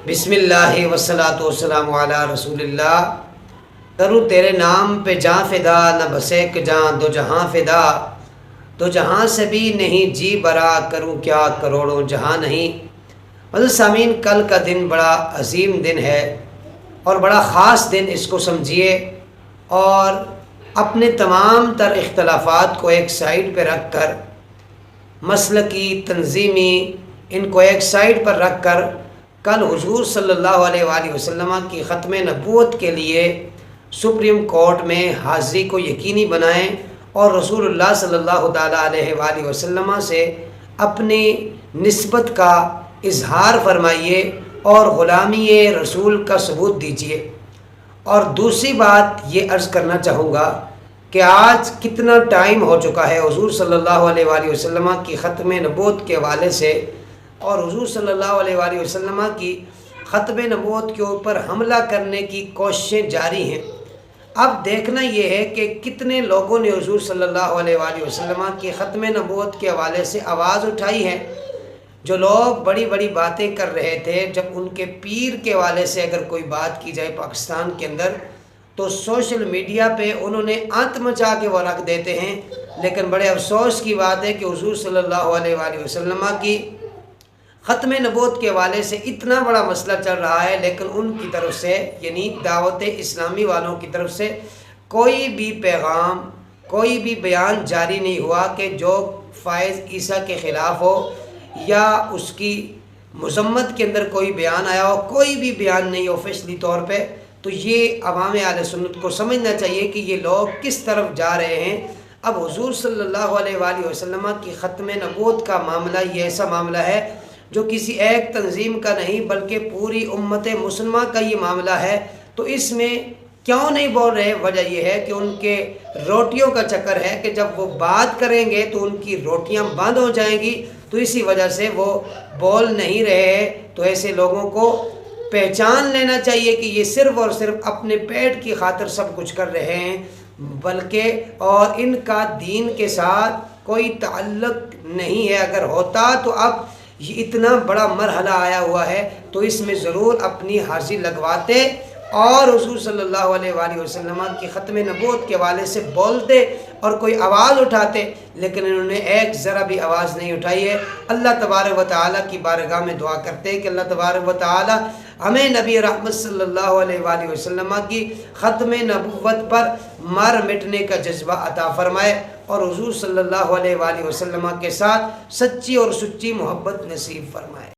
بسم اللہ والصلاۃ والسلام علی رسول اللہ۔ کروں تیرے نام پہ جاں فدا، نہ بس ایک جاں دو جہاں فدا، دو جہاں سے بھی نہیں جی برا، کروں کیا کروڑوں جہاں نہیں۔ مطلب سامعین، کل کا دن بڑا عظیم دن ہے اور بڑا خاص دن، اس کو سمجھیے اور اپنے تمام تر اختلافات کو ایک سائڈ پہ رکھ کر، مسلکی تنظیمی ان کو ایک سائڈ پر رکھ کر، کل حضور صلی اللہ علیہ وآلہ وسلم کی ختم نبوت کے لیے سپریم کورٹ میں حاضری کو یقینی بنائیں اور رسول اللہ صلی اللہ تعالیٰ علیہ وآلہ وسلم سے اپنی نسبت کا اظہار فرمائیے اور غلامی رسول کا ثبوت دیجیے۔ اور دوسری بات یہ عرض کرنا چاہوں گا کہ آج کتنا ٹائم ہو چکا ہے حضور صلی اللہ علیہ وآلہ وسلم کی ختم نبوت کے حوالے سے، اور حضور صلی اللہ علیہ وآلہ وسلم کی ختم نبوت کے اوپر حملہ کرنے کی کوششیں جاری ہیں۔ اب دیکھنا یہ ہے کہ کتنے لوگوں نے حضور صلی اللہ علیہ وآلہ وسلم کی ختم نبوت کے حوالے سے آواز اٹھائی ہے۔ جو لوگ بڑی بڑی باتیں کر رہے تھے، جب ان کے پیر کے حوالے سے اگر کوئی بات کی جائے پاکستان کے اندر، تو سوشل میڈیا پہ انہوں نے آنت مچا کے وہ رکھ دیتے ہیں۔ لیکن بڑے افسوس کی بات ہے کہ حضور صلی اللہ علیہ وآلہ وسلم کی ختم نبوت کے حوالے سے اتنا بڑا مسئلہ چل رہا ہے، لیکن ان کی طرف سے، یعنی دعوت اسلامی والوں کی طرف سے کوئی بھی پیغام، کوئی بھی بیان جاری نہیں ہوا کہ جو فائز عیسیٰ کے خلاف ہو یا اس کی مذمت کے اندر کوئی بیان آیا ہو۔ کوئی بھی بیان نہیں آفیشلی طور پہ۔ تو یہ عوام اہل سنت کو سمجھنا چاہیے کہ یہ لوگ کس طرف جا رہے ہیں۔ اب حضور صلی اللہ علیہ وآلہ وسلم کی ختم نبوت کا معاملہ یہ ایسا معاملہ ہے جو کسی ایک تنظیم کا نہیں بلکہ پوری امت مسلمہ کا یہ معاملہ ہے۔ تو اس میں کیوں نہیں بول رہے؟ وجہ یہ ہے کہ ان کے روٹیوں کا چکر ہے کہ جب وہ بات کریں گے تو ان کی روٹیاں بند ہو جائیں گی، تو اسی وجہ سے وہ بول نہیں رہے ہیں۔ تو ایسے لوگوں کو پہچان لینا چاہیے کہ یہ صرف اور صرف اپنے پیٹ کی خاطر سب کچھ کر رہے ہیں، بلکہ اور ان کا دین کے ساتھ کوئی تعلق نہیں ہے۔ اگر ہوتا تو اب یہ اتنا بڑا مرحلہ آیا ہوا ہے تو اس میں ضرور اپنی حاضری لگواتے اور حضور صلی اللہ علیہ وآلہ وسلم کی ختم نبوت کے حوالے سے بولتے اور کوئی آواز اٹھاتے، لیکن انہوں نے ایک ذرا بھی آواز نہیں اٹھائی ہے۔ اللہ تبارک و تعالیٰ کی بارگاہ میں دعا کرتے ہیں کہ اللہ تبارک و تعالیٰ ہمیں نبی رحمت صلی اللہ علیہ وآلہ وسلم کی ختم نبوت پر مر مٹنے کا جذبہ عطا فرمائے اور حضور صلی اللہ علیہ وآلہ وسلم کے ساتھ سچی اور سچی محبت نصیب فرمائے۔